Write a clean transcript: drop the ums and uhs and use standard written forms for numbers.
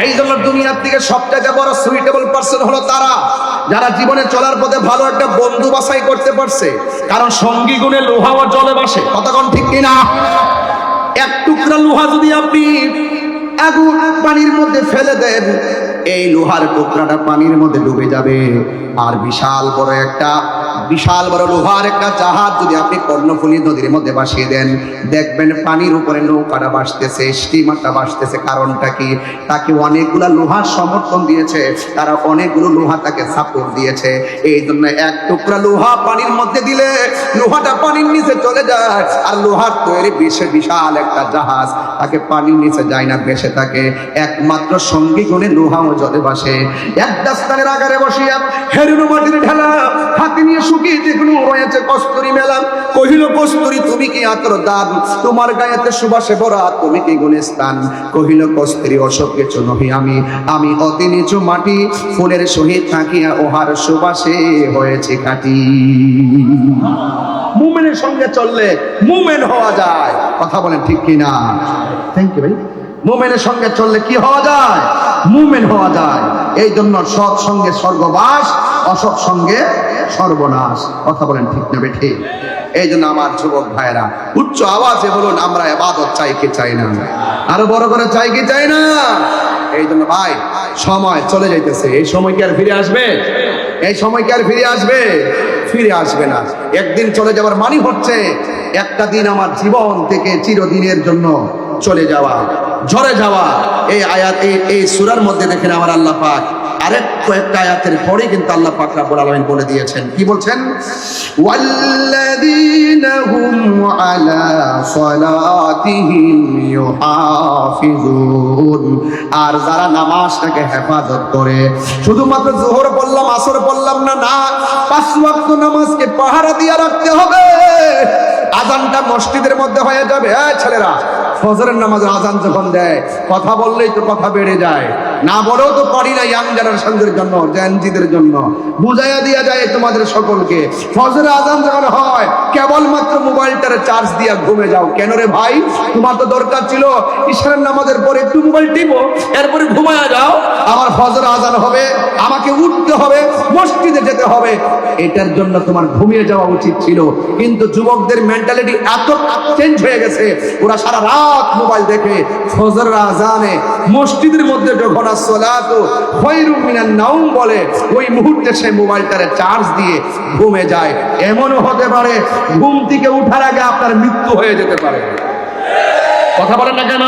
এই জন্য দুনিয়ার থেকে সবথেকে বড় সুইটেবল পারসন হলো তারা যারা জীবনে চলার পথে ভালো একটা বন্ধু বাছাই করতে পারছে। কারণ সঙ্গী গুণে লোহাও জলে ভাসে, কতক্ষণ ঠিক কিনা? এক টুকরা লোহা যদি আপনি আগুন পানির মধ্যে ফেলে দেন, এই লোহার টুকরাটা পানির মধ্যে ডুবে যাবে। আর বিশাল বড় লোহার একটা জাহাজ যদি আপনি কর্ণফুলী নদীর মধ্যে ভাসিয়ে দেন, দেখবেন পানির উপরে নৌকাটা ভাসতেছে, স্টিমারটা ভাসতেছে। কারণটা কি? তাকে অনেকগুলা লোহার সমর্থন দিয়েছে, তারা অনেকগুলো লোহা তাকে সাপোর্ট দিয়েছে। এই জন্য এক টুকরা লোহা পানির মধ্যে দিলে লোহাটা পানির নিচে চলে যায়। আর লোহার তৈরি বিশাল একটা জাহাজ তাকে পানির নিচে যায় না, ভেসে থাকে। একমাত্র সঙ্গী গুণে লোহাও জলে ভাসে। এক দাস্তানের আগারে বসিয়া হেরুনো মাটির ঢালা হাতে নিয়ে শুকিয়ে যেগুলো রয়েছে কস্তুরী মেলা, কহিল কস্তুরী তুমি কি আতর দান, তোমার গায়েতে সুবাসে ভরা, তুমি কি গুণস্থান। কহিল কস্তুরী অসব কিছু নহি আমি অতি নিচু মাটি, ফুলের সহিত থাকিয়া ওহার সুবাসে হয়েছে কাটি। মুমিনের সঙ্গে চললে মুমিন হওয়া যায়, কথা বলেন ঠিক কিনা? থ্যাংক ইউ ভাই। মুমিনের সঙ্গে চললে কি হওয়া যায়? মুমিন হওয়া যায়। এই জন্য সৎ সঙ্গে স্বর্গবাস, অসৎ সঙ্গে সর্বনাশ, কথা বলেন ঠিক না বেঠে? এই জন্য আমার যুবক ভাইয়েরা উচ্চ আওয়াজে বলুন, আমরা ইবাদত চাই কি চাই না? আরো বড় করে চাই কি চাই না? এই জন্য ভাই সময় চলে যাইতেছে, এই সময় কি আর ফিরে আসবে? এই সময় কি আর ফিরে আসবে? ফিরে আসবে না। একদিন চলে যাওয়ার মানে হচ্ছে একটা দিন আমার জীবন থেকে চিরদিনের জন্য চলে যাওয়া, ঝরে যাওয়া। এই আয়াত এই সূরার মধ্যে দেখেন আমার আল্লাহ পাক আরেক কয়েকটা আয়াতের পরে কিন্তু আল্লাহ পাক রব্বুল আলামিন বলে দিয়েছেন, কি বলছেন? ওয়াল্লাযীনা হুম আলা সালাতিহিম ইউহাফিজুন, আর যারা নামাজটাকে হেফাজত করে, শুধুমাত্র যোহর পড়লাম আসর পড়লাম না, না, 5 ওয়াক্ত নামাজকে পাহারা দিয়ে রাখতে হবে। আযানটা মসজিদের মধ্যে হয়ে যাবে। ছেলেরা, ফজরের নামাজের আযান যখন দেয়, কথা বললেই তো কথা বেড়ে যায়, না বলেও তো পারি না। ইয়াং জেনারেশনদের জন্য, জেনজিদের জন্য বুঝাইয়া দিয়া যায় তোমাদের সকলকে, ফজরের আযান যখন হয় কেবলমাত্র মোবাইলটারে চার্জ দিয়া ঘুমে যাও। কেন রে ভাই? তোমার তো দরকার ছিল ইশারের নামাজের পরে একটু মোবাইল টিপো, এরপরে ঘুমায়া যাও। আমার ফজরের আযান হবে, আমাকে উঠতে হবে, মসজিদে যেতে হবে, এটার জন্য তোমার ঘুমিয়ে যাওয়া উচিত ছিল। কিন্তু যুবকদের মেন্টালিটি এত চেঞ্জ হয়ে গেছে, ওরা সারা রাত মোবাইল দেখে, ফজরের আযানে মসজিদের মধ্যে যখন আসসালাতু খায়রুম মিনান নাওম বলে, ওই মুহূর্তে সে মোবাইলটারে চার্জ দিয়ে ঘুমে যায়। এমনও হতে পারে ঘুম থেকে ওঠার আগে আপনার মৃত্যু হয়ে যেতে পারে। কথা বলেন না কেন?